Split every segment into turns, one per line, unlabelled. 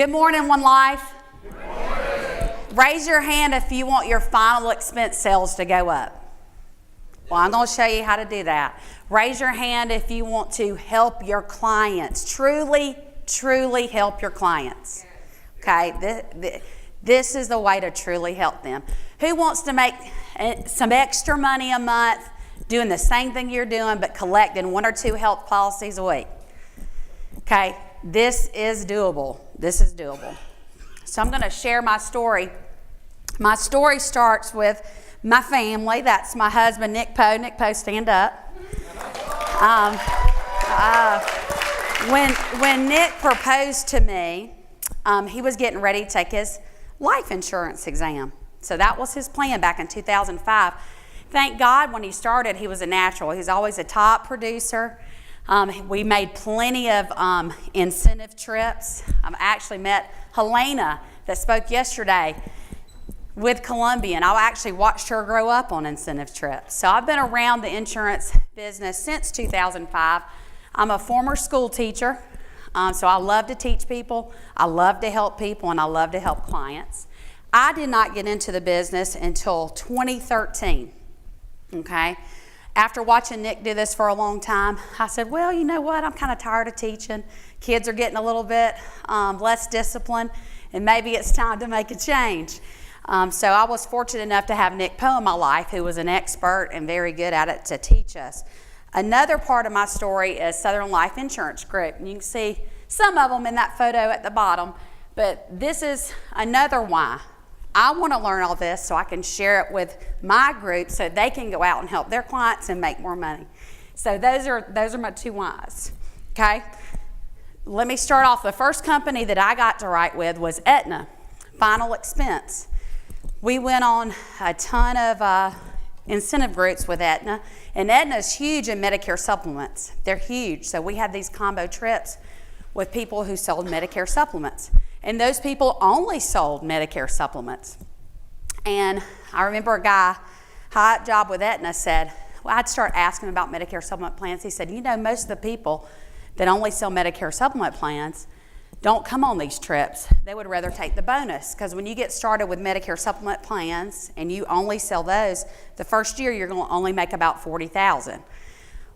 Good morning, One Life. Good morning. Raise your hand if you want your final expense sales to go up. Well, I'm going to show you how to do that. Raise your hand if you want to help your clients. Truly help your clients. Okay, this is the way to truly help them. Who wants to make some extra money a month doing the same thing you're doing but collecting 1 or 2 health policies a week? Okay, this is doable. So I'm going to share my story. My story starts with my family. That's my husband, Nick Poe. Nick Poe, stand up. When Nick proposed to me, he was getting ready to take his life insurance exam. So that was his plan back in 2005. Thank God when he started, he was a natural. He's always a top producer. We made plenty of incentive trips. I actually met Helena that spoke yesterday with Columbian. I actually watched her grow up on incentive trips. So I've been around the insurance business since 2005. I'm a former school teacher, so I love to teach people. I love to help people, and I love to help clients. I did not get into the business until 2013, okay? After watching Nick do this for a long time, I said, well, you know what? I'm kind of tired of teaching. Kids are getting a little bit less disciplined, and maybe it's time to make a change. So I was fortunate enough to have Nick Poe in my life, who was an expert and very good at it, to teach us. Another part of my story is Southern Life Insurance Group. And you can see some of them in that photo at the bottom, but this is another why. I want to learn all this so I can share it with my group so they can go out and help their clients and make more money. So those are my 2 whys, okay? Let me start off. The first company that I got to write with was Aetna, Final Expense. We went on a ton of incentive groups with Aetna, and Aetna is huge in Medicare supplements. They're huge, so we had these combo trips with people who sold Medicare supplements. And those people only sold Medicare supplements. And I remember a guy, high job with Aetna, said, well, I'd start asking about Medicare supplement plans. He said, you know, most of the people that only sell Medicare supplement plans don't come on these trips. They would rather take the bonus, because when you get started with Medicare supplement plans and you only sell those, the first year you're going to only make about $40,000.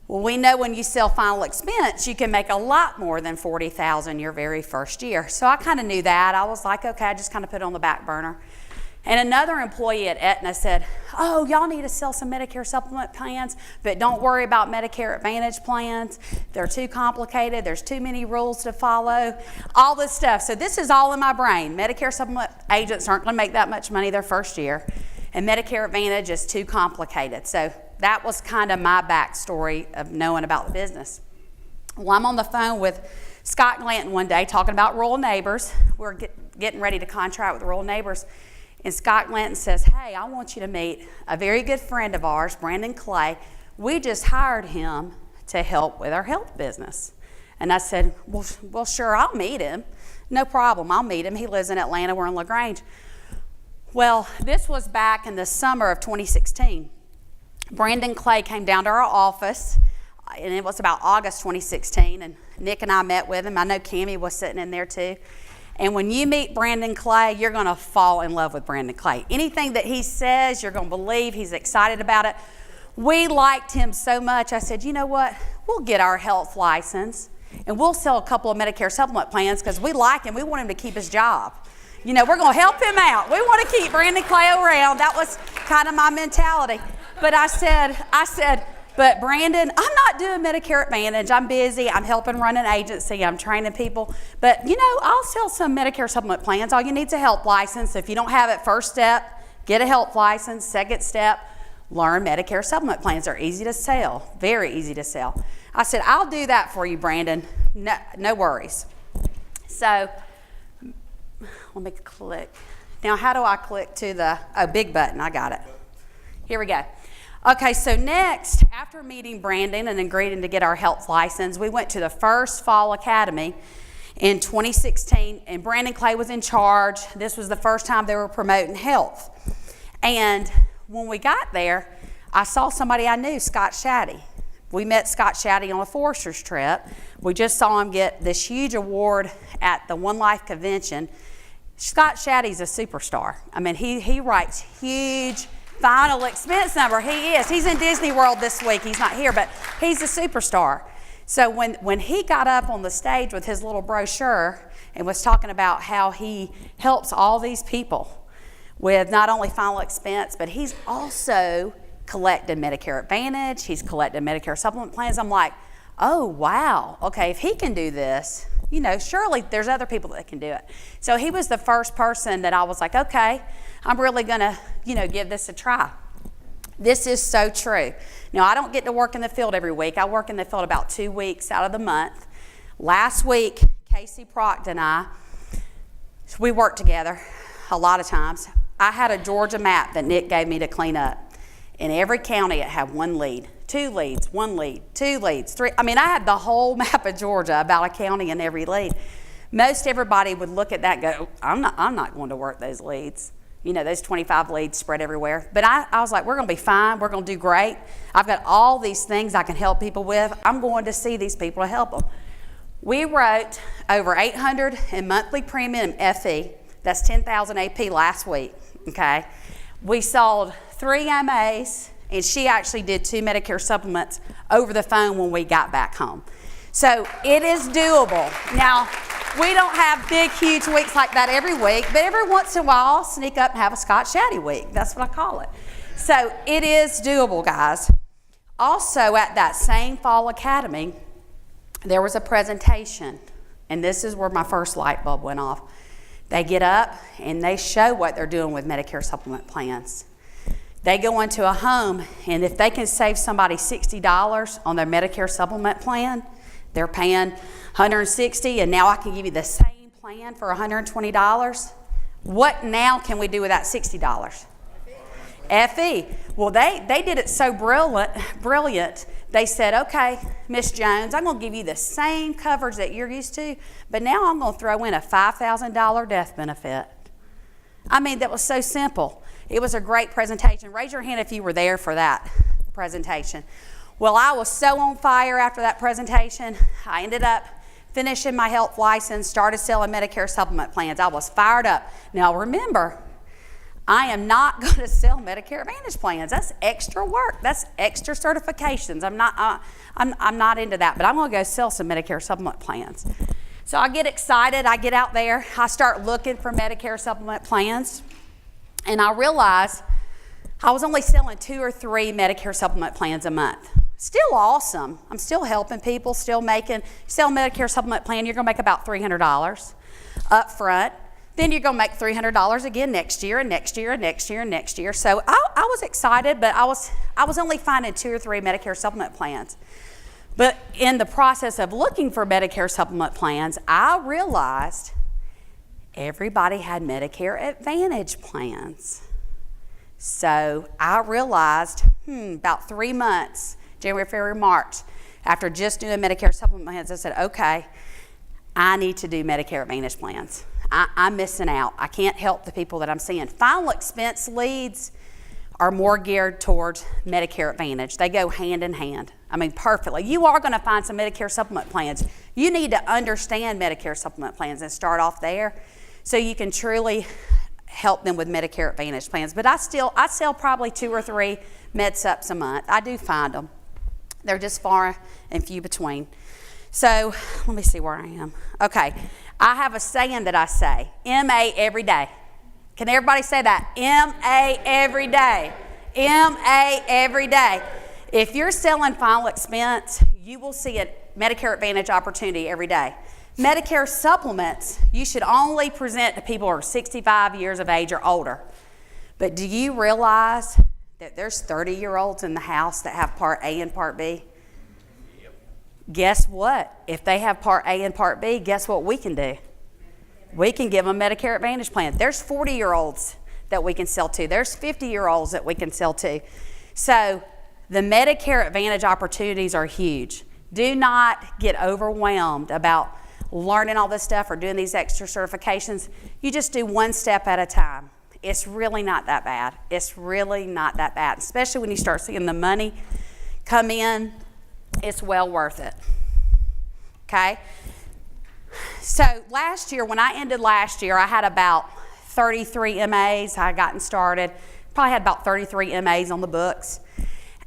Well, we know when you sell Final Expense, you can make a lot more than $40,000 your very first year. So I kind of knew that. I was like, okay, I just kind of put it on the back burner. And another employee at Aetna said, oh, y'all need to sell some Medicare supplement plans, but don't worry about Medicare Advantage plans. They're too complicated. There's too many rules to follow, all this stuff. So this is all in my brain. Medicare supplement agents aren't going to make that much money their first year, and Medicare Advantage is too complicated. So that was kind of my backstory of knowing about the business. Well, I'm on the phone with Scott Glanton one day talking about Rural Neighbors. We're getting ready to contract with Rural Neighbors. And Scott Glanton says, hey, I want you to meet a very good friend of ours, Brandon Clay. We just hired him to help with our health business. And I said, well, sure, I'll meet him. No problem, I'll meet him. He lives in Atlanta, we're in LaGrange. Well, this was back in the summer of 2016. Brandon Clay came down to our office, and it was about August 2016, and Nick and I met with him. I know Cammie was sitting in there too. And when you meet Brandon Clay, you're going to fall in love with Brandon Clay. Anything that he says, you're going to believe. He's excited about it. We liked him so much, I said, you know what? We'll get our health license, and we'll sell a couple of Medicare supplement plans because we like him. We want him to keep his job. You know, we're going to help him out. We want to keep Brandon Clay around. That was kind of my mentality. But I said, but Brandon, I'm not doing Medicare Advantage. I'm busy. I'm helping run an agency. I'm training people. But, you know, I'll sell some Medicare supplement plans. All you need is a health license. If you don't have it, first step, get a health license. Second step, learn Medicare supplement plans. They're easy to sell, very easy to sell. I said, I'll do that for you, Brandon. No worries. So let me click. Now, how do I click to the big button? I got it. Here we go. Okay, so next, after meeting Brandon and agreeing to get our health license, we went to the first Fall Academy in 2016, and Brandon Clay was in charge. This was the first time they were promoting health. And when we got there, I saw somebody I knew, Scott Shaddy. We met Scott Shaddy on a Forester's trip. We just saw him get this huge award at the One Life Convention. Scott Shaddy's a superstar. I mean, he writes huge final expense number. He is. He's in Disney World this week. He's not here, but he's a superstar. So when he got up on the stage with his little brochure and was talking about how he helps all these people with not only final expense, but he's also collected Medicare Advantage, he's collected Medicare supplement plans. I'm like, oh, wow. Okay, if he can do this, surely there's other people that can do it. So he was the first person that I was like, okay, I'm really going to, give this a try. This is so true. Now, I don't get to work in the field every week. I work in the field about 2 weeks out of the month. Last week, Casey Proct and I, we worked together a lot of times. I had a Georgia map that Nick gave me to clean up. In every county, it had 1 lead, 2 leads, 1 lead, 2 leads, 3. I mean, I had the whole map of Georgia, about a county in every lead. Most everybody would look at that and go, I'm not going to work those leads. Those 25 leads spread everywhere. But I was like, we're going to be fine. We're going to do great. I've got all these things I can help people with. I'm going to see these people to help them. We wrote over 800 in monthly premium FE. That's 10,000 AP last week, okay? We sold 3 MAs, and she actually did 2 Medicare supplements over the phone when we got back home. So it is doable. Now, we don't have big, huge weeks like that every week, but every once in a while, I'll sneak up and have a Scott Shaddy week. That's what I call it. So it is doable, guys. Also, at that same Fall Academy, there was a presentation, and this is where my first light bulb went off. They get up and they show what they're doing with Medicare supplement plans. They go into a home, and if they can save somebody $60 on their Medicare supplement plan, they're paying $160, and now I can give you the same plan for $120. What now can we do with that $60? FE. Well, they did it so brilliant. They said, okay, Miss Jones, I'm going to give you the same coverage that you're used to, but now I'm going to throw in a $5,000 death benefit. I mean, that was so simple. It was a great presentation. Raise your hand if you were there for that presentation. Well, I was so on fire after that presentation. I ended up finishing my health license, started selling Medicare supplement plans. I was fired up. Now, remember, I am not going to sell Medicare Advantage plans. That's extra work. That's extra certifications. I'm not into that, but I'm going to go sell some Medicare supplement plans. So I get excited. I get out there. I start looking for Medicare supplement plans, and I realize I was only selling 2 or 3 Medicare supplement plans a month. Still awesome. I'm still helping people, sell Medicare supplement plan, you're going to make about $300 up front. Then you're going to make $300 again next year and next year and next year and next year. So I was excited, but I was only finding 2 or 3 Medicare supplement plans. But in the process of looking for Medicare supplement plans, I realized everybody had Medicare Advantage plans. So I realized, about 3 months, January, February, March, after just doing Medicare supplement plans, I said, okay, I need to do Medicare Advantage plans. I'm missing out. I can't help the people that I'm seeing. Final expense leads are more geared towards Medicare Advantage. They go hand in hand. I mean, perfectly. You are going to find some Medicare supplement plans. You need to understand Medicare supplement plans and start off there so you can truly help them with Medicare Advantage plans. But I sell probably 2 or 3 med sups a month. I do find them. They're just far and few between. So let me see where I am. Okay, I have a saying that I say, MA every day. Can everybody say that? MA every day. MA every day. If you're selling final expense, you will see a Medicare Advantage opportunity every day. Medicare supplements, you should only present to people who are 65 years of age or older. But do you realize that there's 30-year-olds in the house that have Part A and Part B? Yep. Guess what? If they have Part A and Part B, guess what we can do? We can give them Medicare Advantage plan. There's 40-year-olds that we can sell to. There's 50-year-olds that we can sell to. So the Medicare Advantage opportunities are huge. Do not get overwhelmed about learning all this stuff or doing these extra certifications. You just do one step at a time. It's really not that bad. It's really not that bad, especially when you start seeing the money come in It's well worth it. Okay? So last year, when I ended last year, I had about 33 MAs. I had gotten started. Probably had about 33 MAs on the books.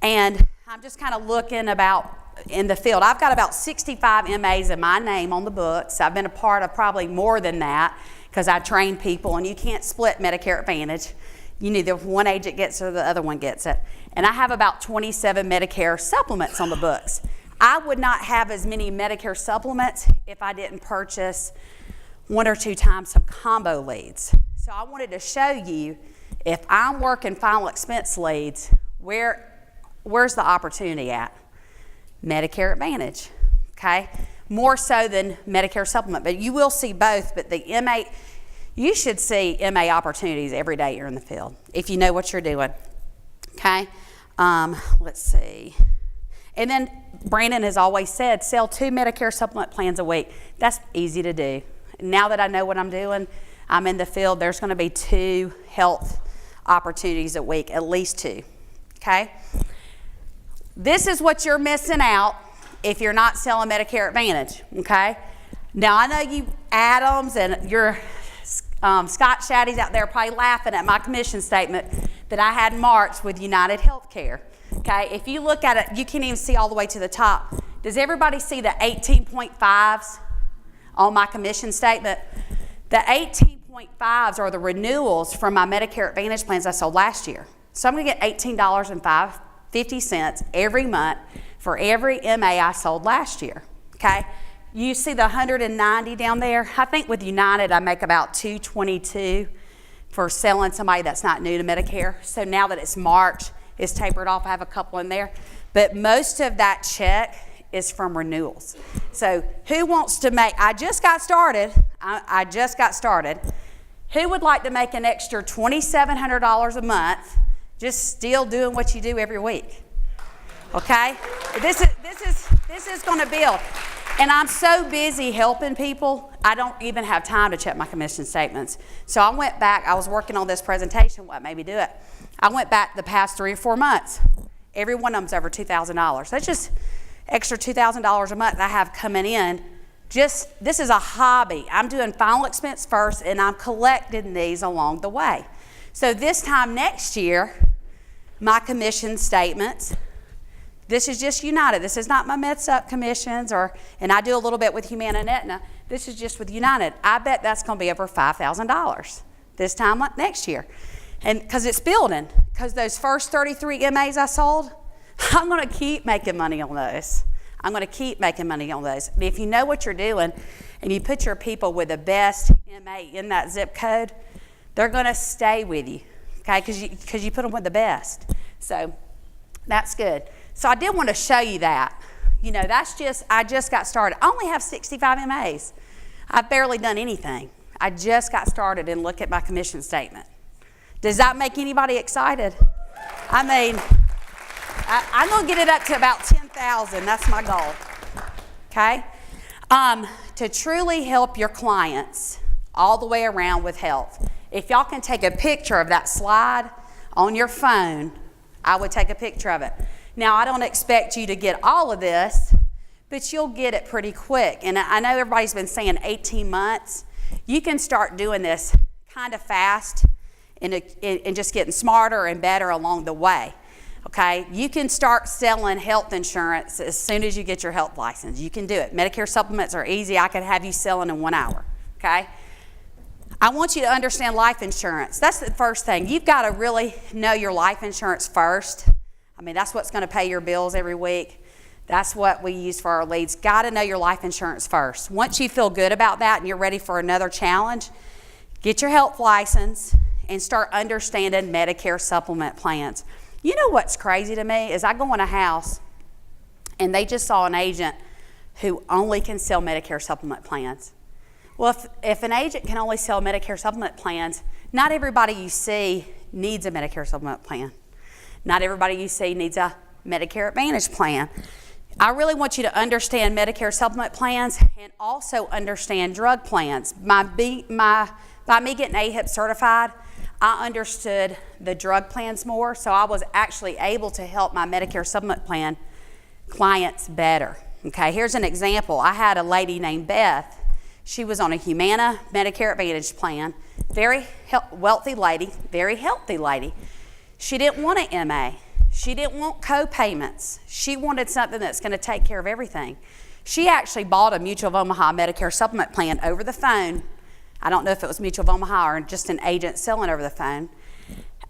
And I'm just kind of looking about in the field. I've got about 65 MAs in my name on the books. I've been a part of probably more than that because I train people, and you can't split Medicare Advantage. You either one agent gets it or the other one gets it. And I have about 27 Medicare supplements on the books. I would not have as many Medicare supplements if I didn't purchase 1 or 2 times some combo leads. So I wanted to show you, if I'm working final expense leads, where's the opportunity at? Medicare Advantage, okay? More so than Medicare supplement, but you will see both. But the MA, you should see MA opportunities every day you're in the field if you know what you're doing, okay? Let's see. And then Brandon has always said, sell 2 Medicare supplement plans a week. That's easy to do. Now that I know what I'm doing, I'm in the field, there's going to be 2 health opportunities a week, at least 2, okay? This is what you're missing out if you're not selling Medicare Advantage, okay? Now, I know you Adams and your Scott Shaddies out there are probably laughing at my commission statement that I had marked with United Healthcare, okay? If you look at it, you can't even see all the way to the top. Does everybody see the 18.5s on my commission statement? The 18.5s are the renewals from my Medicare Advantage plans I sold last year. So I'm going to get $18.50 every month for every MA I sold last year, okay? You see the 190 down there? I think with United I make about $222 for selling somebody that's not new to Medicare. So now that it's March, it's tapered off. I have a couple in there. But most of that check is from renewals. So who wants to make, I just got started. I just got started. Who would like to make an extra $2,700 a month just still doing what you do every week? Okay? This is going to build. And I'm so busy helping people, I don't even have time to check my commission statements. So I went back, I was working on this presentation, what made me do it? I went back the past 3 or 4 months. Every one of them's over $2,000. That's just extra $2,000 a month I have coming in. This is a hobby. I'm doing final expense first, and I'm collecting these along the way. So this time next year, my commission statements, this is just United. This is not my MedSup commissions, and I do a little bit with Humana and Aetna. This is just with United. I bet that's going to be over $5,000 this time next year. And because it's building, because those first 33 MAs I sold, I'm going to keep making money on those. I'm going to keep making money on those. And if you know what you're doing and you put your people with the best MA in that zip code, they're going to stay with you, okay, because you put them with the best. So that's good. So I did want to show you that. You know, I just got started. I only have 65 MAs. I've barely done anything. I just got started and look at my commission statement. Does that make anybody excited? I mean, I'm going to get it up to about 10,000. That's my goal. Okay? To truly help your clients all the way around with health. If y'all can take a picture of that slide on your phone, I would take a picture of it. Now, I don't expect you to get all of this, but you'll get it pretty quick. And I know everybody's been saying 18 months. You can start doing this kind of fast and just getting smarter and better along the way. Okay, you can start selling health insurance as soon as you get your health license. You can do it. Medicare supplements are easy. I could have you selling in 1 hour. Okay, I want you to understand life insurance. That's the first thing. You've got to really know your life insurance first. I mean, that's what's going to pay your bills every week. That's what we use for our leads. Got to know your life insurance first. Once you feel good about that and you're ready for another challenge, get your health license and start understanding Medicare supplement plans. You know what's crazy to me is I go in a house and they just saw an agent who only can sell Medicare supplement plans. Well, if an agent can only sell Medicare supplement plans, not everybody you see needs a Medicare supplement plan. Not everybody you see needs a Medicare Advantage plan. I really want you to understand Medicare supplement plans and also understand drug plans. By me getting AHIP certified, I understood the drug plans more, so I was actually able to help my Medicare supplement plan clients better. Okay, here's an example. I had a lady named Beth. She was on a Humana Medicare Advantage plan. Very wealthy lady, very healthy lady. She didn't want an MA. She didn't want co-payments. She wanted something that's going to take care of everything. She actually bought a Mutual of Omaha Medicare supplement plan over the phone. I don't know if it was Mutual of Omaha or just an agent selling over the phone.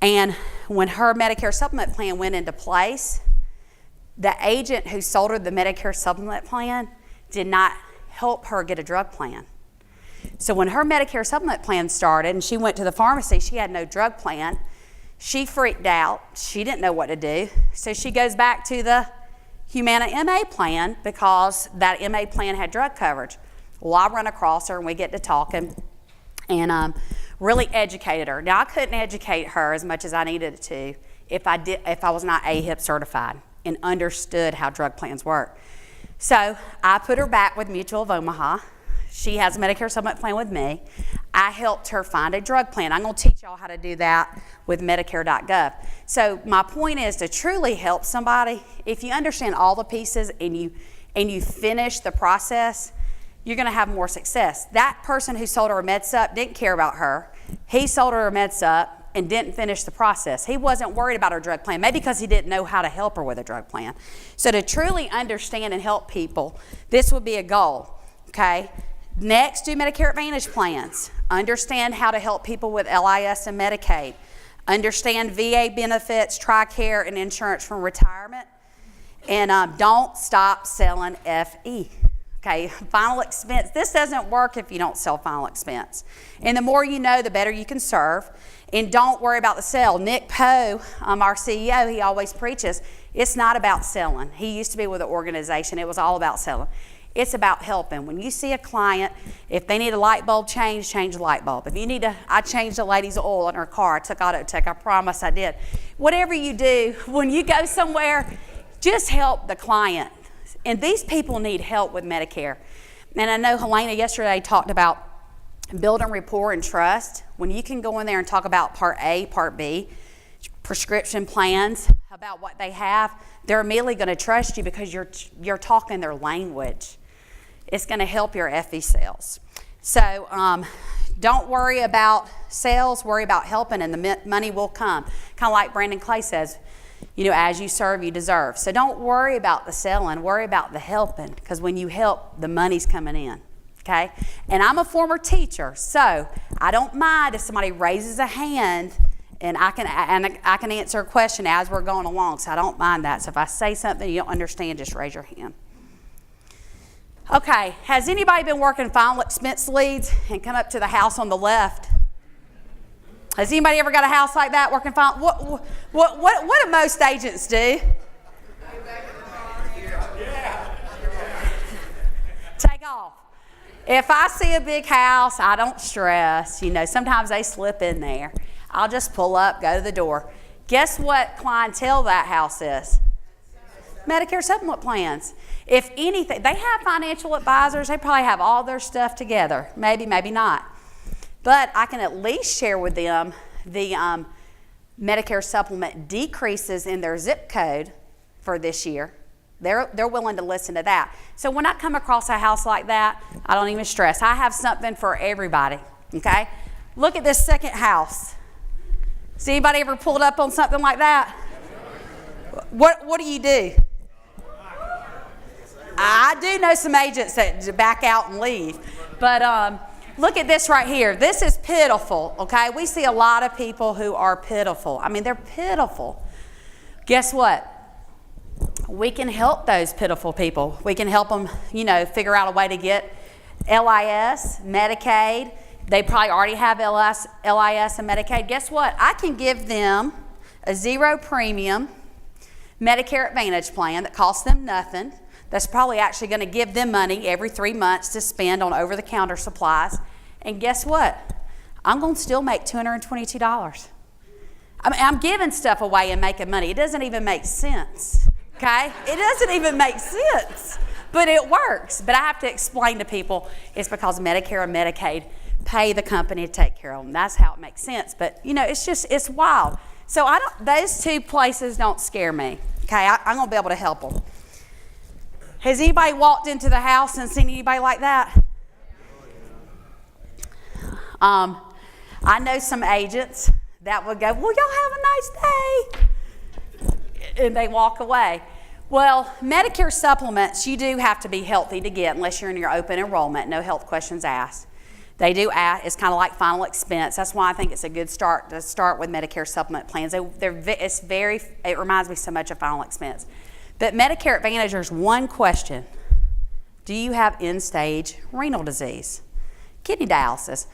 And when her Medicare supplement plan went into place, the agent who sold her the Medicare supplement plan did not help her get a drug plan. So when her Medicare supplement plan started and she went to the pharmacy, she had no drug plan. She freaked out. She didn't know what to do. So she goes back to the Humana MA plan because that MA plan had drug coverage. Well, I run across her and we get to talking and really educated her. Now, I couldn't educate her as much as I needed to if I was not AHIP certified and understood how drug plans work. So I put her back with Mutual of Omaha. She has a Medicare supplement plan with me. I helped her find a drug plan. I'm going to teach y'all how to do that with Medicare.gov. So my point is to truly help somebody, if you understand all the pieces and you finish the process, you're going to have more success. That person who sold her a MedSup didn't care about her. He sold her a MedSup and didn't finish the process. He wasn't worried about her drug plan, maybe because he didn't know how to help her with a drug plan. So to truly understand and help people, this would be a goal, okay? Next, do Medicare Advantage plans. Understand how to help people with LIS and Medicaid. Understand VA benefits, TRICARE, and insurance from retirement. And don't stop selling FE. Okay, final expense. This doesn't work if you don't sell final expense. And the more you know, the better you can serve. And don't worry about the sale. Nick Poe, our CEO, he always preaches, it's not about selling. He used to be with an organization. It was all about selling. It's about helping. When you see a client, if they need a light bulb change, change the light bulb. If you need I changed a lady's oil in her car. I took auto tech. I promise I did. Whatever you do, when you go somewhere, just help the client. And these people need help with Medicare. And I know Helena yesterday talked about building rapport and trust. When you can go in there and talk about Part A, Part B, prescription plans, about what they have, they're immediately going to trust you because you're talking their language. It's going to help your FE sales. So don't worry about sales, worry about helping, and the money will come. Kind of like Brandon Clay says, you know, as you serve, you deserve. So don't worry about the selling, worry about the helping, because when you help, the money's coming in, okay? And I'm a former teacher, so I don't mind if somebody raises a hand and I can answer a question as we're going along, so I don't mind that. So if I say something you don't understand, just raise your hand. Okay, has anybody been working final expense leads and come up to the house on the left? Has anybody ever got a house like that working final? What do most agents do? Take off. If I see a big house, I don't stress. You know, sometimes they slip in there. I'll just pull up, go to the door. Guess what clientele that house is? Medicare supplement plans. If anything, they have financial advisors. They probably have all their stuff together. Maybe, maybe not. But I can at least share with them the Medicare supplement decreases in their zip code for this year. They're willing to listen to that. So when I come across a house like that, I don't even stress. I have something for everybody, okay? Look at this second house. Has anybody ever pulled up on something like that? What do you do? I do know some agents that back out and leave. But look at this right here. This is pitiful, okay? We see a lot of people who are pitiful. I mean, they're pitiful. Guess what? We can help those pitiful people. We can help them, you know, figure out a way to get LIS, Medicaid. They probably already have LIS and Medicaid. Guess what? I can give them a zero premium Medicare Advantage plan that costs them nothing. That's probably actually going to give them money every 3 months to spend on over-the-counter supplies. And guess what? I'm going to still make $222. I mean, I'm giving stuff away and making money. It doesn't even make sense, okay? It doesn't even make sense, but it works. But I have to explain to people it's because Medicare and Medicaid pay the company to take care of them. That's how it makes sense. But, you know, it's wild. So those two places don't scare me, okay? I'm going to be able to help them. Has anybody walked into the house and seen anybody like that? I know some agents that would go, well, y'all have a nice day, and they walk away. Well, Medicare supplements, you do have to be healthy to get unless you're in your open enrollment, no health questions asked. They do ask, it's kind of like final expense. That's why I think it's a good start to start with Medicare supplement plans. It reminds me so much of final expense. But Medicare Advantage, there's one question. Do you have end-stage renal disease? Kidney dialysis.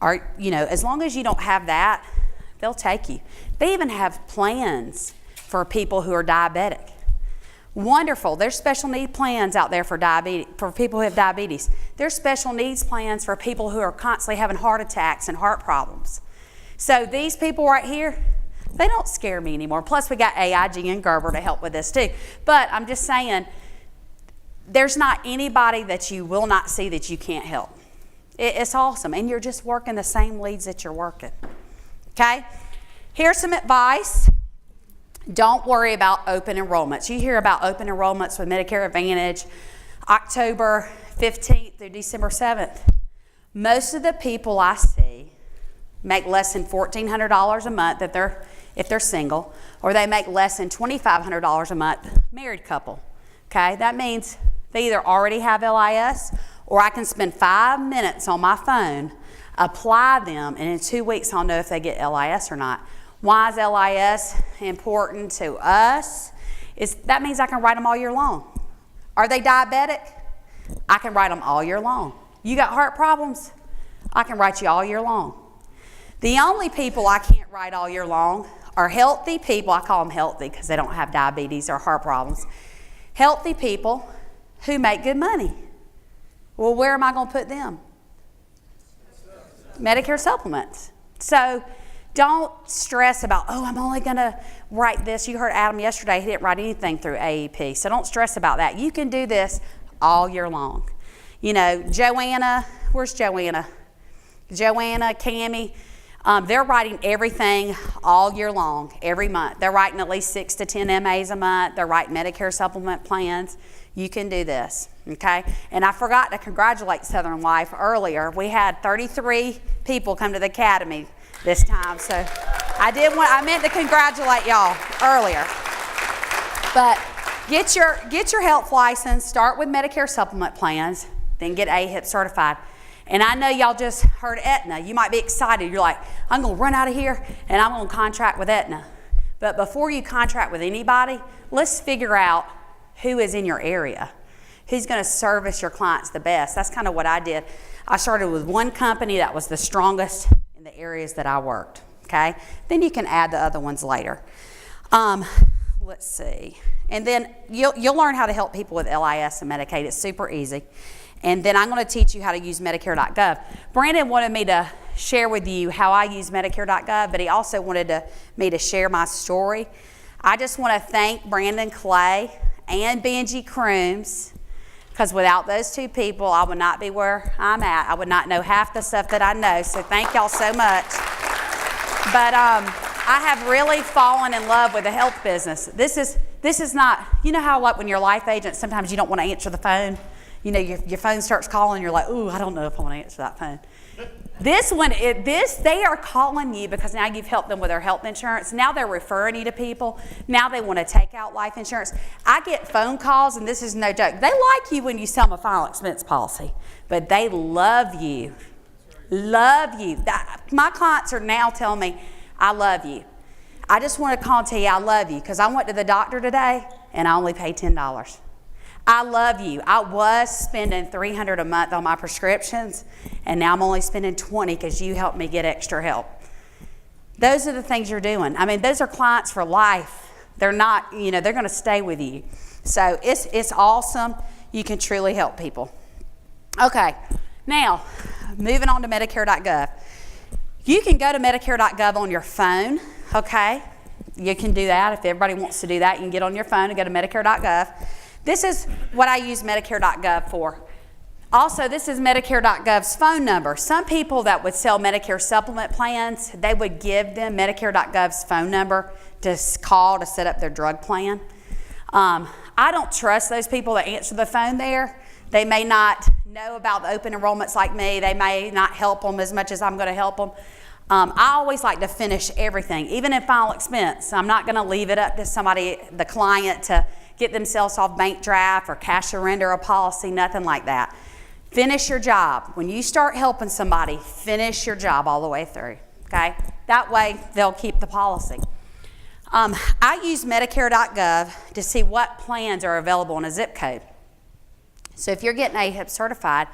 As long as you don't have that, they'll take you. They even have plans for people who are diabetic. Wonderful. There's special need plans out there for people who have diabetes. There's special needs plans for people who are constantly having heart attacks and heart problems. So these people right here, they don't scare me anymore. Plus we got AIG and Gerber to help with this too. But I'm just saying, there's not anybody that you will not see that you can't help. It's awesome. And you're just working the same leads that you're working. Okay? Here's some advice. Don't worry about open enrollments. You hear about open enrollments with Medicare Advantage October 15th through December 7th. Most of the people I see make less than $1,400 a month if they're single, or they make less than $2,500 a month, married couple. Okay, that means they either already have LIS, or I can spend 5 minutes on my phone, apply them, and in 2 weeks I'll know if they get LIS or not. Why is LIS important to us? That means I can write them all year long. Are they diabetic? I can write them all year long. You got heart problems? I can write you all year long. The only people I can't write all year long are healthy people. I call them healthy because they don't have diabetes or heart problems. Healthy people who make good money. Well, where am I going to put them? Medicare supplements. So don't stress about, I'm only going to write this. You heard Adam yesterday, he didn't write anything through AEP. So don't stress about that. You can do this all year long. Joanna, where's Joanna? Joanna, Cammie, they're writing everything all year long, every month. They're writing at least 6 to 10 MAs a month. They're writing Medicare supplement plans. You can do this, okay? And I forgot to congratulate Southern Life earlier. We had 33 people come to the academy this time, so I meant to congratulate y'all earlier. But get your health license, start with Medicare supplement plans, then get AHIP certified. And I know y'all just heard Aetna. You might be excited. You're like, I'm going to run out of here and I'm going to contract with Aetna. But before you contract with anybody, let's figure out who is in your area, who's going to service your clients the best. That's kind of what I did. I started with one company that was the strongest in the areas that I worked, okay? Then you can add the other ones later. Let's see. And then you'll learn how to help people with LIS and Medicaid. It's super easy. And then I'm going to teach you how to use Medicare.gov. Brandon wanted me to share with you how I use Medicare.gov, but he also wanted me to share my story. I just want to thank Brandon Clay and Benji Crooms, because without those two people, I would not be where I'm at. I would not know half the stuff that I know, so thank y'all so much. But I have really fallen in love with the health business. This is not, you know how like when you're a life agent, sometimes you don't want to answer the phone? Your phone starts calling, you're like, ooh, I don't know if I want to answer that phone. They are calling you because now you've helped them with their health insurance. Now they're referring you to people. Now they want to take out life insurance. I get phone calls, and this is no joke. They like you when you sell them a final expense policy, but they love you. Love you. My clients are now telling me, I love you. I just want to call and tell you I love you because I went to the doctor today, and I only paid $10. I love you. I was spending $300 a month on my prescriptions, and now I'm only spending $20 because you helped me get extra help. Those are the things you're doing. I mean, those are clients for life. They're not, they're going to stay with you. So it's awesome. You can truly help people. Okay, now moving on to Medicare.gov. You can go to Medicare.gov on your phone, okay? You can do that. If everybody wants to do that, you can get on your phone and go to Medicare.gov. This is what I use Medicare.gov for. Also, this is Medicare.gov's phone number. Some people that would sell Medicare supplement plans, they would give them Medicare.gov's phone number to call to set up their drug plan. I don't trust those people that answer the phone there. They may not know about the open enrollments like me. They may not help them as much as I'm going to help them. I always like to finish everything, even in final expense. I'm not going to leave it up to somebody, the client, to get themselves off bank draft or cash surrender a policy, nothing like that. Finish your job. When you start helping somebody, finish your job all the way through, okay? That way, they'll keep the policy. I use Medicare.gov to see what plans are available in a zip code. So if you're getting AHIP certified,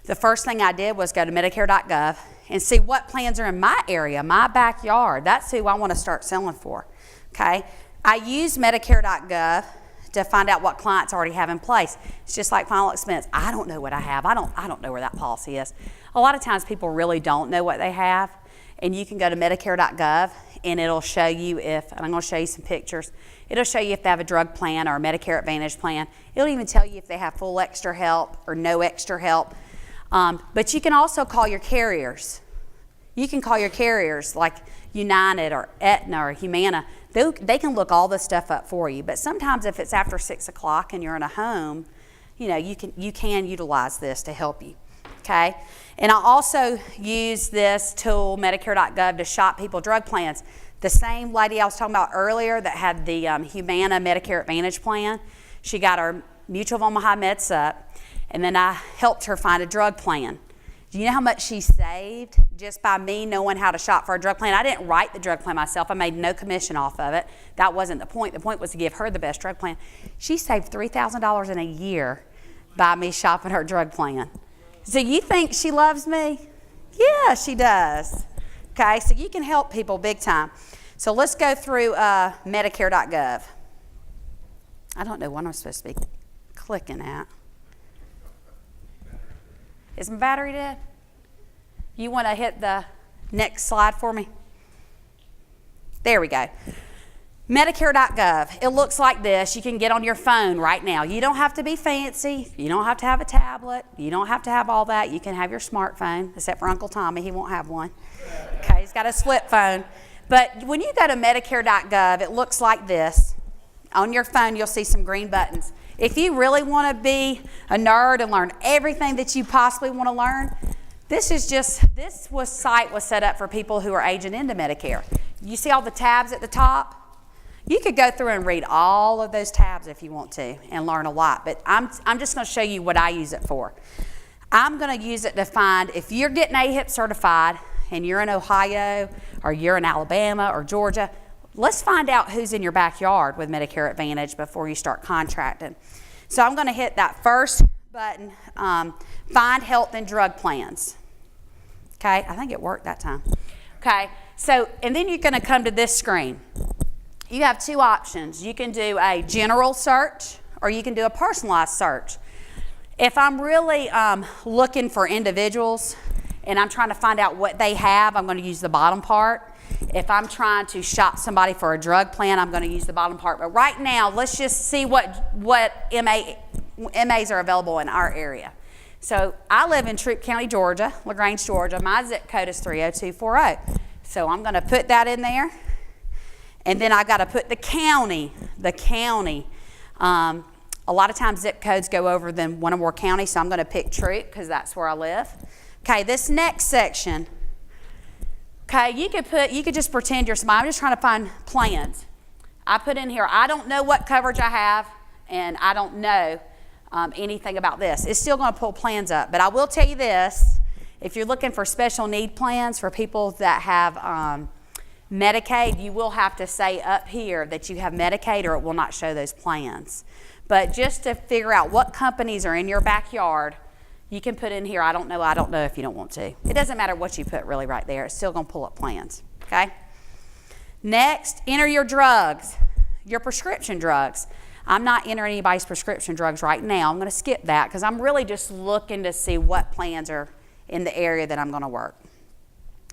the first thing I did was go to Medicare.gov and see what plans are in my area, my backyard. That's who I want to start selling for, okay? I use Medicare.gov to find out what clients already have in place. It's just like final expense. I don't know what I have. I don't know where that policy is. A lot of times people really don't know what they have, and you can go to Medicare.gov and it'll show you if, and I'm going to show you some pictures, it'll show you if they have a drug plan or a Medicare Advantage plan. It'll even tell you if they have full extra help or no extra help. But you can also call your carriers. You can call your carriers like United or Aetna or Humana. They can look all this stuff up for you. But sometimes if it's after 6 o'clock and you're in a home, you can utilize this to help you, okay? And I also use this tool, Medicare.gov, to shop people drug plans. The same lady I was talking about earlier that had the Humana Medicare Advantage plan, she got her Mutual of Omaha MedSup, and then I helped her find a drug plan. Do you know how much she saved just by me knowing how to shop for a drug plan? I didn't write the drug plan myself. I made no commission off of it. That wasn't the point. The point was to give her the best drug plan. She saved $3,000 in a year by me shopping her drug plan. So you think she loves me? Yeah, she does. Okay, so you can help people big time. So let's go through Medicare.gov. I don't know what I'm supposed to be clicking at. Is my battery dead? You want to hit the next slide for me? There we go. Medicare.gov. It looks like this. You can get on your phone right now. You don't have to be fancy. You don't have to have a tablet. You don't have to have all that. You can have your smartphone, except for Uncle Tommy. He won't have one. Okay, he's got a flip phone. But when you go to Medicare.gov, it looks like this. On your phone, you'll see some green buttons. If you really want to be a nerd and learn everything that you possibly want to learn, this site was set up for people who are aging into Medicare. You see all the tabs at the top? You could go through and read all of those tabs if you want to and learn a lot, but I'm just going to show you what I use it for. I'm going to use it to find if you're getting AHIP certified and you're in Ohio or you're in Alabama or Georgia, let's find out who's in your backyard with Medicare Advantage before you start contracting. So I'm going to hit that first button, Find Health and Drug Plans. Okay, I think it worked that time. Okay, so, and then you're going to come to this screen. You have two options. You can do a general search or you can do a personalized search. If I'm really looking for individuals and I'm trying to find out what they have, I'm going to use the bottom part. If I'm trying to shop somebody for a drug plan, I'm going to use the bottom part. But right now, let's just see what MAs are available in our area. So I live in Troup County, Georgia, LaGrange, Georgia. My zip code is 30240. So I'm going to put that in there. And then I got to put the county. A lot of times zip codes go over than one or more counties, so I'm going to pick Troup because that's where I live. Okay, this next section. Okay, you could just pretend you're somebody. I'm just trying to find plans. I put in here, I don't know what coverage I have, and I don't know anything about this. It's still going to pull plans up, but I will tell you this. If you're looking for special need plans for people that have Medicaid, you will have to say up here that you have Medicaid or it will not show those plans. But just to figure out what companies are in your backyard, you can put in here, I don't know if you don't want to. It doesn't matter what you put really right there. It's still going to pull up plans, okay? Next, enter your drugs, your prescription drugs. I'm not entering anybody's prescription drugs right now. I'm going to skip that because I'm really just looking to see what plans are in the area that I'm going to work,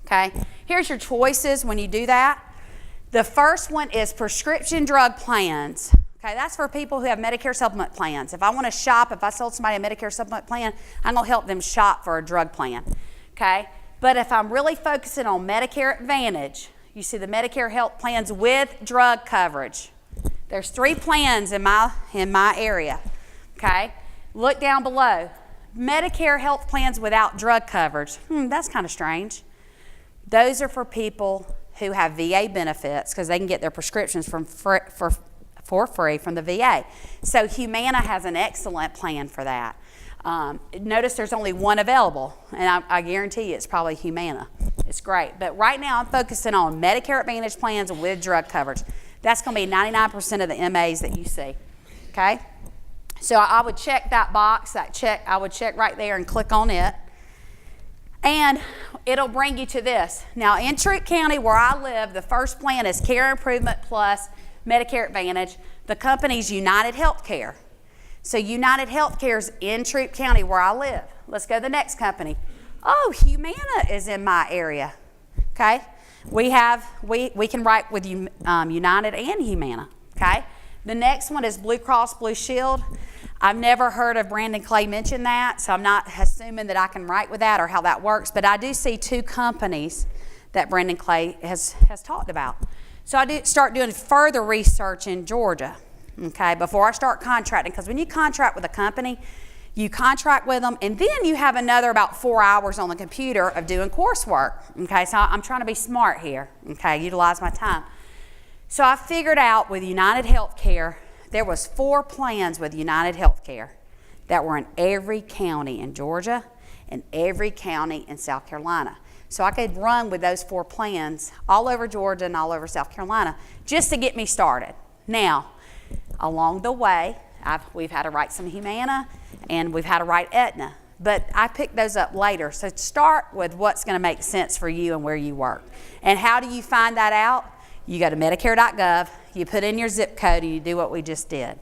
okay? Here's your choices when you do that. The first one is prescription drug plans. Okay, that's for people who have Medicare supplement plans. If I want to shop, if I sold somebody a Medicare supplement plan, I'm going to help them shop for a drug plan. Okay, but if I'm really focusing on Medicare Advantage, you see the Medicare health plans with drug coverage. There's 3 plans in my area, okay? Look down below. Medicare health plans without drug coverage. That's kind of strange. Those are for people who have VA benefits because they can get their prescriptions for free from the VA. So Humana has an excellent plan for that. Notice there's only one available, and I guarantee you it's probably Humana. It's great. But right now I'm focusing on Medicare Advantage plans with drug coverage. That's going to be 99% of the MAs that you see, okay? So I would check that box, I would check right there and click on it. And it'll bring you to this. Now in Troup County where I live, the first plan is Care Improvement Plus Medicare Advantage. The company's United Healthcare. So United Healthcare's in Troup County where I live. Let's go to the next company. Oh, Humana is in my area. Okay? We can write with United and Humana. Okay? The next one is Blue Cross Blue Shield. I've never heard of Brandon Clay mention that, so I'm not assuming that I can write with that or how that works, but I do see 2 companies that Brandon Clay has talked about. So I start doing further research in Georgia, okay, before I start contracting, because when you contract with a company, you contract with them, and then you have another about 4 hours on the computer of doing coursework, okay, so I'm trying to be smart here, okay, utilize my time. So I figured out with United Healthcare, there was 4 plans with United Healthcare that were in every county in Georgia and every county in South Carolina. So I could run with those 4 plans all over Georgia and all over South Carolina just to get me started. Now, along the way, we've had to write some Humana and we've had to write Aetna, but I picked those up later. So start with what's going to make sense for you and where you work. And how do you find that out? You go to Medicare.gov, you put in your zip code, and you do what we just did.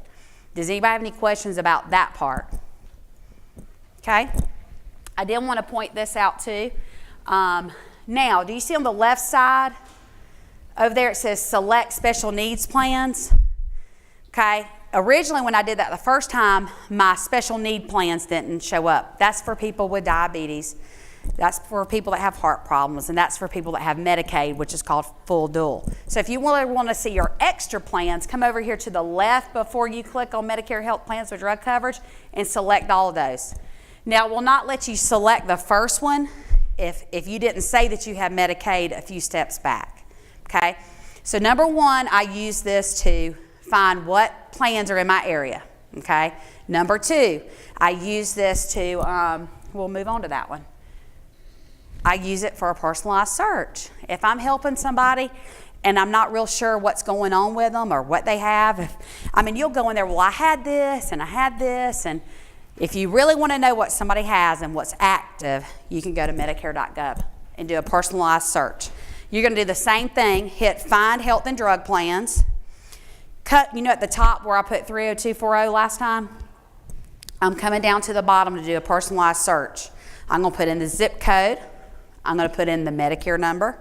Does anybody have any questions about that part? Okay. I did want to point this out too. Now, do you see on the left side over there it says Select Special Needs Plans? Okay. Originally, when I did that the first time, my special need plans didn't show up. That's for people with diabetes. That's for people that have heart problems, and that's for people that have Medicaid, which is called full dual. So if you really want to see your extra plans, come over here to the left before you click on Medicare Health Plans with drug coverage and select all of those. Now, it will not let you select the first one if you didn't say that you have Medicaid a few steps back, okay? So number 1, I use this to find what plans are in my area, okay? Number 2, I use this to, we'll move on to that one. I use it for a personalized search. If I'm helping somebody and I'm not real sure what's going on with them or what they have, you'll go in there, well, I had this and I had this, and if you really want to know what somebody has and what's active, you can go to Medicare.gov and do a personalized search. You're going to do the same thing, hit Find Health and Drug Plans, cut, at the top where I put 30240 last time, I'm coming down to the bottom to do a personalized search. I'm going to put in the zip code, I'm going to put in the Medicare number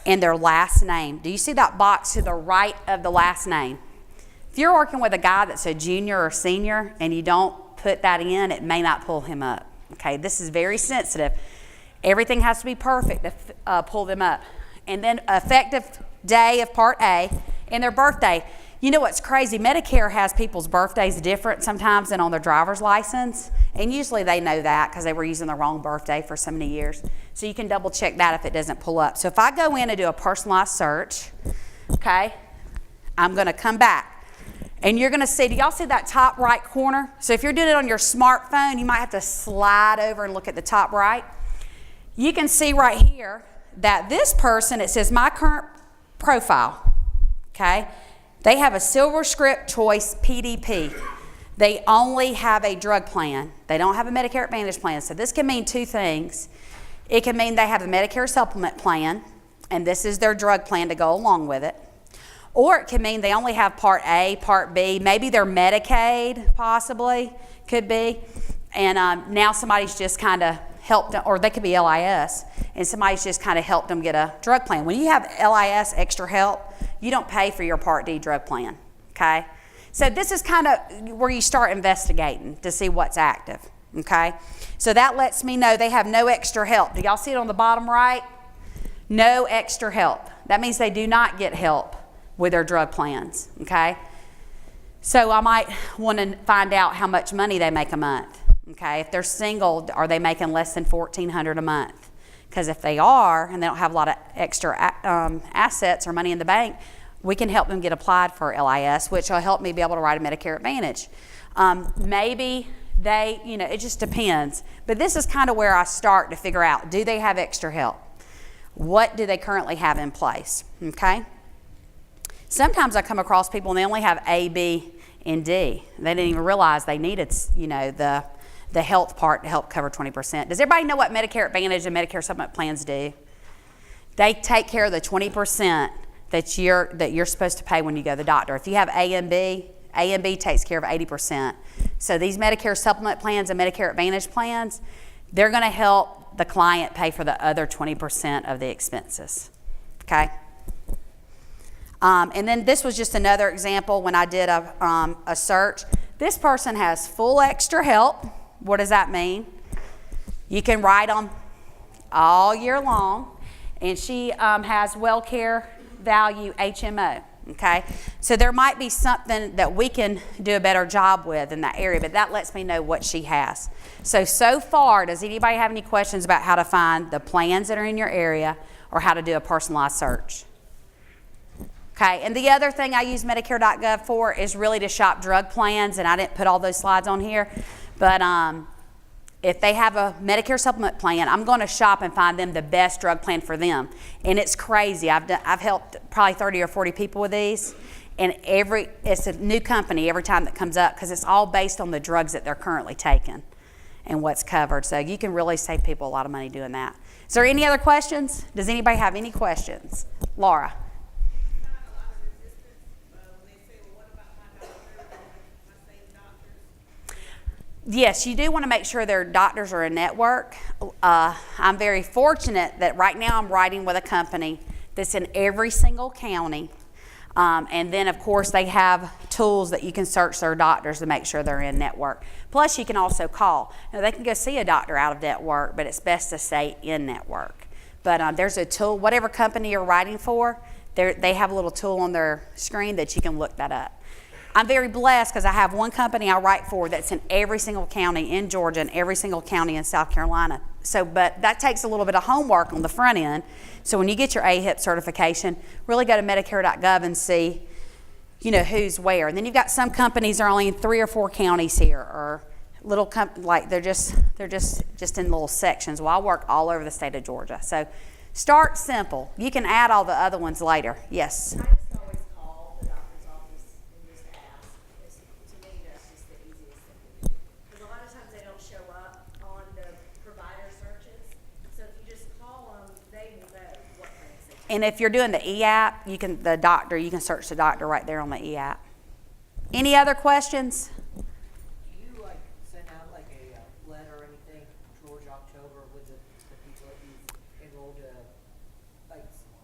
and their last name. Do you see that box to the right of the last name? If you're working with a guy that's a junior or senior and you don't put that in, it may not pull him up. Okay, this is very sensitive. Everything has to be perfect to pull them up. And then effective day of Part A and their birthday. You know what's crazy? Medicare has people's birthdays different sometimes than on their driver's license. And usually they know that because they were using the wrong birthday for so many years. So you can double check that if it doesn't pull up. So if I go in and do a personalized search, okay, I'm going to come back. And you're going to see, do y'all see that top right corner? So if you're doing it on your smartphone, you might have to slide over and look at the top right. You can see right here that this person, it says my current profile, okay? They have a SilverScript Choice PDP. They only have a drug plan. They don't have a Medicare Advantage plan. So this can mean 2 things. It can mean they have a Medicare supplement plan, and this is their drug plan to go along with it. Or it can mean they only have Part A, Part B, maybe they're Medicaid, possibly, could be. And now somebody's just kind of helped them, or they could be LIS, and somebody's just kind of helped them get a drug plan. When you have LIS extra help, you don't pay for your Part D drug plan, okay? So this is kind of where you start investigating to see what's active, okay? So that lets me know they have no extra help. Do y'all see it on the bottom right? No extra help. That means they do not get help with their drug plans, okay? So I might want to find out how much money they make a month. Okay, if they're single, are they making less than $1,400 a month? Because if they are, and they don't have a lot of extra assets or money in the bank, we can help them get applied for LIS, which will help me be able to write a Medicare Advantage. Maybe they, it just depends. But this is kind of where I start to figure out, do they have extra help? What do they currently have in place? Okay. Sometimes I come across people and they only have A, B, and D. They didn't even realize they needed, the health part to help cover 20%. Does everybody know what Medicare Advantage and Medicare Supplement plans do? They take care of the 20% that you're supposed to pay when you go to the doctor. If you have A and B takes care of 80%. So these Medicare Supplement plans and Medicare Advantage plans, they're going to help the client pay for the other 20% of the expenses. Okay? And then this was just another example when I did a search. This person has full extra help. What does that mean? You can write them all year long. And she has WellCare Value HMO. Okay? So there might be something that we can do a better job with in that area, but that lets me know what she has. So far, does anybody have any questions about how to find the plans that are in your area or how to do a personalized search? Okay, and the other thing I use Medicare.gov for is really to shop drug plans, and I didn't put all those slides on here, but if they have a Medicare supplement plan, I'm going to shop and find them the best drug plan for them. And it's crazy. I've helped probably 30 or 40 people with these, and it's a new company every time that comes up because it's all based on the drugs that they're currently taking and what's covered. So you can really save people a lot of money doing that. Is there any other questions? Does anybody have any questions? Laura. Yes, you do want to make sure their doctors are in network. I'm very fortunate that right now I'm writing with a company that's in every single county. And then, of course, they have tools that you can search their doctors to make sure they're in network. Plus, you can also call. Now, they can go see a doctor out of network, but it's best to stay in network. But there's a tool, whatever company you're writing for, they have a little tool on their screen that you can look that up. I'm very blessed because I have one company I write for that's in every single county in Georgia and every single county in South Carolina. But that takes a little bit of homework on the front end. So when you get your AHIP certification, really go to Medicare.gov and see, who's where. And then you've got some companies that are only in 3 or 4 counties here, or little they're just in little sections. Well, I work all over the state of Georgia. So start simple. You can add all the other ones later. Yes. And if you're doing the e-app, you can search the doctor right there on the e-app. Any other questions?
Do you send out a letter or anything, George, October, with the people that you've enrolled to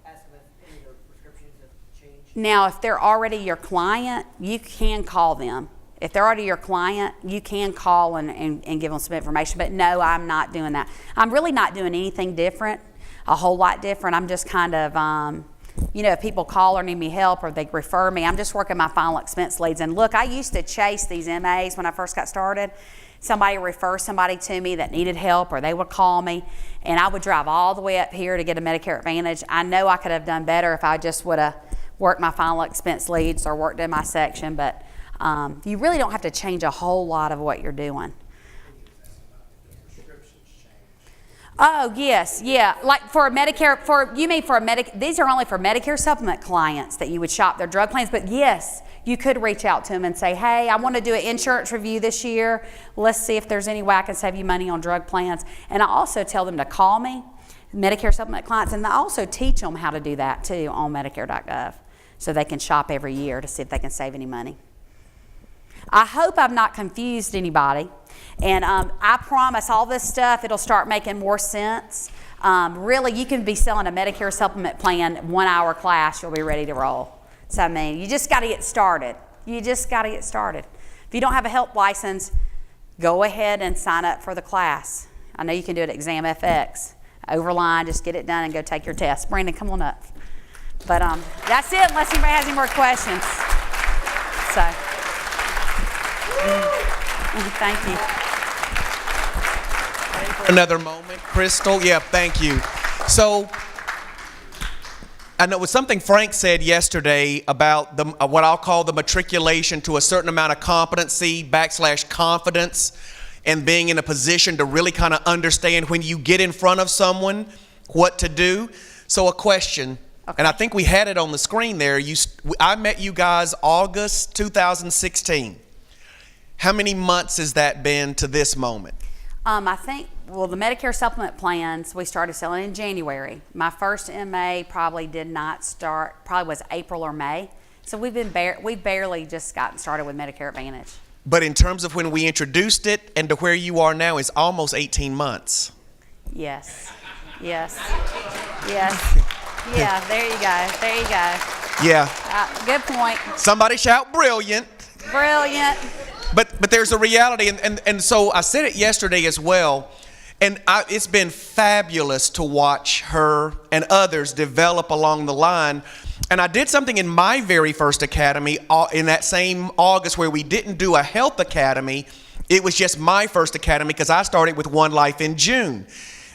ask them if any of their prescriptions have changed?
Now, if they're already your client, you can call them. If they're already your client, you can call and give them some information. But no, I'm not doing that. I'm really not doing anything different. A whole lot different. I'm just kind of, if people call or need me help or they refer me, I'm just working my final expense leads. And look, I used to chase these MAs when I first got started. Somebody would refer somebody to me that needed help, or they would call me, and I would drive all the way up here to get a Medicare Advantage. I know I could have done better if I just would have worked my final expense leads or worked in my section, but you really don't have to change a whole lot of what you're doing. Oh, yes, yeah. Like for a Medicare, these are only for Medicare supplement clients that you would shop their drug plans. But yes, you could reach out to them and say, hey, I want to do an insurance review this year. Let's see if there's any way I can save you money on drug plans. And I also tell them to call me, Medicare supplement clients, and I also teach them how to do that too on Medicare.gov so they can shop every year to see if they can save any money. I hope I've not confused anybody. And I promise all this stuff, it'll start making more sense. Really, you can be selling a Medicare supplement plan, 1-hour class, you'll be ready to roll. So, you just got to get started. If you don't have a health license, go ahead and sign up for the class. I know you can do it at ExamFX. Overline, just get it done and go take your test. Brandon, come on up. But that's it, unless anybody has any more questions. So. Thank you.
Another moment, Crystal. Yeah, thank you. So, I know it was something Frank said yesterday about what I'll call the matriculation to a certain amount of competency / confidence, and being in a position to really kind of understand when you get in front of someone what to do. So a question, and I think we had it on the screen there. I met you guys August 2016. How many months has that been to this moment?
I think, well, the Medicare supplement plans, we started selling in January. My first MA probably did not start, probably was April or May. So we've barely just gotten started with Medicare Advantage.
But in terms of when we introduced it and to where you are now is almost 18 months.
Yes. Yes. Yes. Yeah, there you go. There you go.
Yeah.
Good point.
Somebody shout brilliant.
Brilliant.
But there's a reality, and so I said it yesterday as well, and it's been fabulous to watch her and others develop along the line. And I did something in my very first academy in that same August where we didn't do a health academy. It was just my first academy because I started with One Life in June,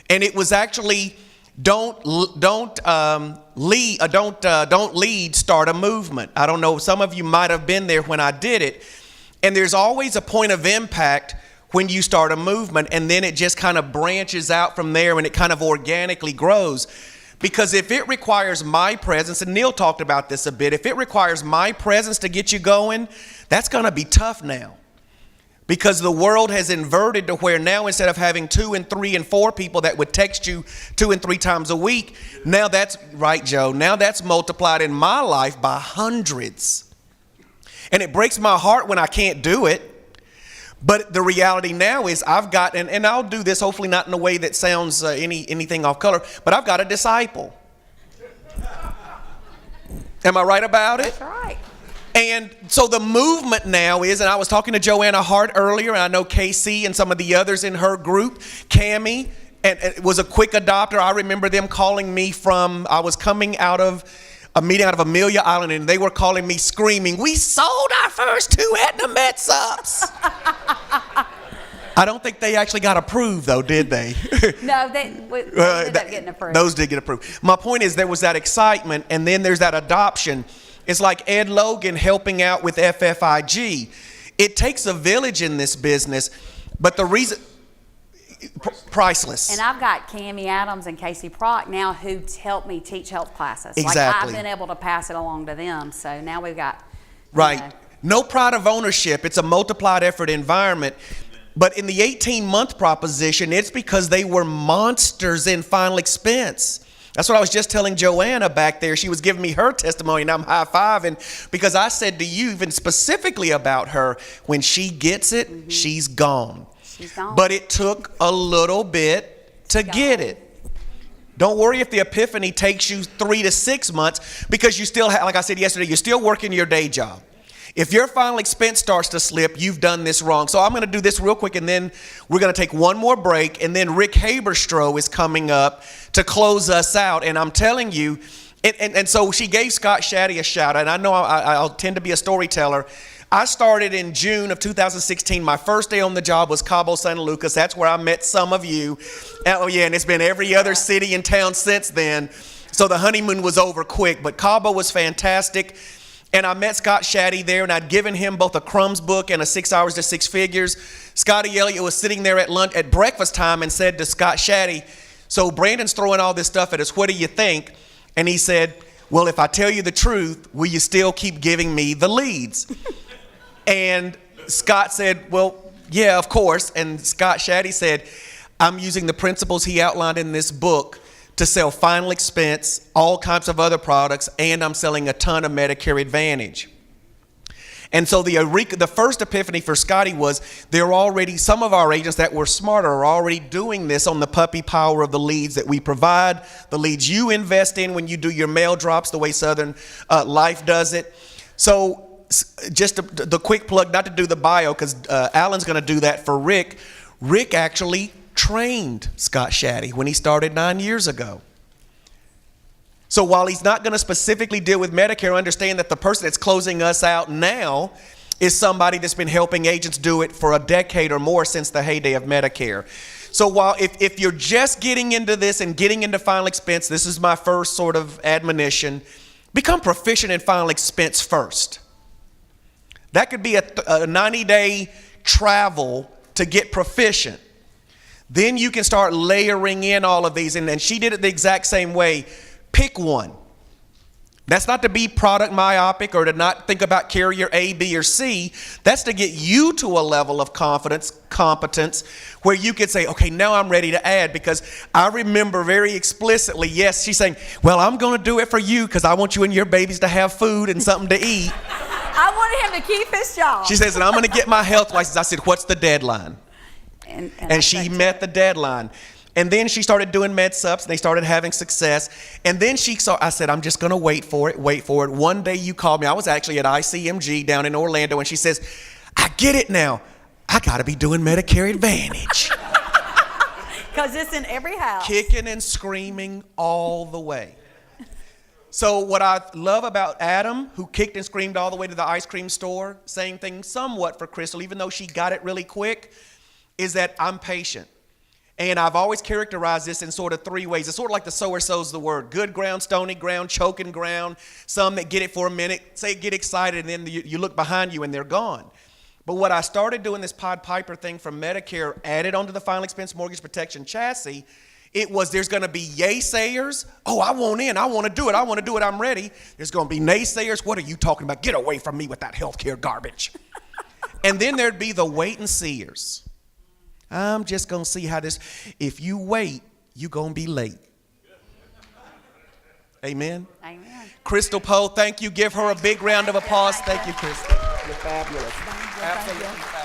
and it was actually don't lead, start a movement. I don't know, some of you might have been there when I did it. And there's always a point of impact when you start a movement, and then it just kind of branches out from there and it kind of organically grows. Because if it requires my presence, and Neil talked about this a bit, if it requires my presence to get you going, that's going to be tough now. Because the world has inverted to where now instead of having 2 and 3 and 4 people that would text you 2 and 3 times a week, now that's, right, Joe, now that's multiplied in my life by hundreds. And it breaks my heart when I can't do it. But the reality now is I've got, and I'll do this hopefully not in a way that sounds anything off color, but I've got a disciple. Am I right about it?
That's right.
And so the movement now is, and I was talking to Joanna Hart earlier, and I know KC and some of the others in her group, Cammie, and it was a quick adopter. I remember them calling me I was coming out of a meeting out of Amelia Island, and they were calling me screaming, "We sold our first 2 Aetna Med Sups." I don't think they actually got approved, though, did they?
No, they ended up getting approved.
Those did get approved. My point is there was that excitement, and then there's that adoption. It's like Ed Logan helping out with FFIG. It takes a village in this business, but the reason... priceless.
And I've got Cammie Adams and Casey Prock now who help me teach health classes.
Exactly.
Like I've been able to pass it along to them. So now we've got...
Right. No pride of ownership. It's a multiplied effort environment. But in the 18-month proposition, it's because they were monsters in final expense. That's what I was just telling Joanna back there. She was giving me her testimony, and I'm high-fiving because I said to you, even specifically about her, when she gets it, she's gone.
She's gone.
But it took a little bit to get it. Don't worry if the epiphany takes you 3 to 6 months because you still have, like I said yesterday, you're still working your day job. If your final expense starts to slip, you've done this wrong. So I'm going to do this real quick, and then we're going to take one more break, and then Rick Haberstroh is coming up to close us out. And I'm telling you, and so she gave Scott Shaddy a shout out, and I know I'll tend to be a storyteller. I started in June of 2016. My first day on the job was Cabo San Lucas. That's where I met some of you. Oh, yeah, and it's been every other city and town since then. So the honeymoon was over quick, but Cabo was fantastic. And I met Scott Shaddy there, and I'd given him both a Crumbs book and a 6 Hours to Six Figures. Scotty Elliott was sitting there at breakfast time and said to Scott Shaddy, "So Brandon's throwing all this stuff at us. What do you think?" And he said, "Well, if I tell you the truth, will you still keep giving me the leads?" And Scott said, "Well, yeah, of course." And Scott Shaddy said, "I'm using the principles he outlined in this book to sell final expense, all kinds of other products, and I'm selling a ton of Medicare Advantage." And so the first epiphany for Scotty was some of our agents that were smarter are already doing this on the puppy power of the leads that we provide, the leads you invest in when you do your mail drops, the way Southern Life does it. So just the quick plug, not to do the bio, because Alan's going to do that for Rick. Rick actually trained Scott Shaddy when he started 9 years ago. So while he's not going to specifically deal with Medicare, understand that the person that's closing us out now is somebody that's been helping agents do it for a decade or more since the heyday of Medicare. So while if you're just getting into this and getting into final expense, this is my first sort of admonition, become proficient in final expense first. That could be a 90-day travel to get proficient. Then you can start layering in all of these. And she did it the exact same way. Pick one. That's not to be product myopic or to not think about carrier A, B, or C. That's to get you to a level of competence, where you could say, okay, now I'm ready to add. Because I remember very explicitly, yes, she's saying, well, I'm going to do it for you because I want you and your babies to have food and something to eat.
I wanted him to keep his job.
She says, and I'm going to get my health license. I said, what's the deadline?
And
And she met the deadline. And then she started doing med subs, and they started having success. And then I said, I'm just going to wait for it. One day you called me. I was actually at ICMG down in Orlando, and she says, I get it now. I got to be doing Medicare Advantage.
Because it's in every house.
Kicking and screaming all the way. So what I love about Adam, who kicked and screamed all the way to the ice cream store, same thing somewhat for Crystal, even though she got it really quick, is that I'm patient. And I've always characterized this in sort of three ways. It's sort of like the sower sows the word. Good ground, stony ground, choking ground. Some that get it for a minute, get excited, and then you look behind you and they're gone. But what I started doing, this Pied Piper thing from Medicare, added onto the final expense mortgage protection chassis, it was there's going to be yay-sayers. Oh, I want in. I want to do it. I'm ready. There's going to be naysayers. What are you talking about? Get away from me with that healthcare garbage. And then there'd be the wait-and-seers. I'm just going to see how this, if you wait, you're going to be late. Amen?
Amen.
Crystal Poe, thank you. Give her a big round of applause. Thank you, Crystal. You're fabulous. Absolutely fabulous.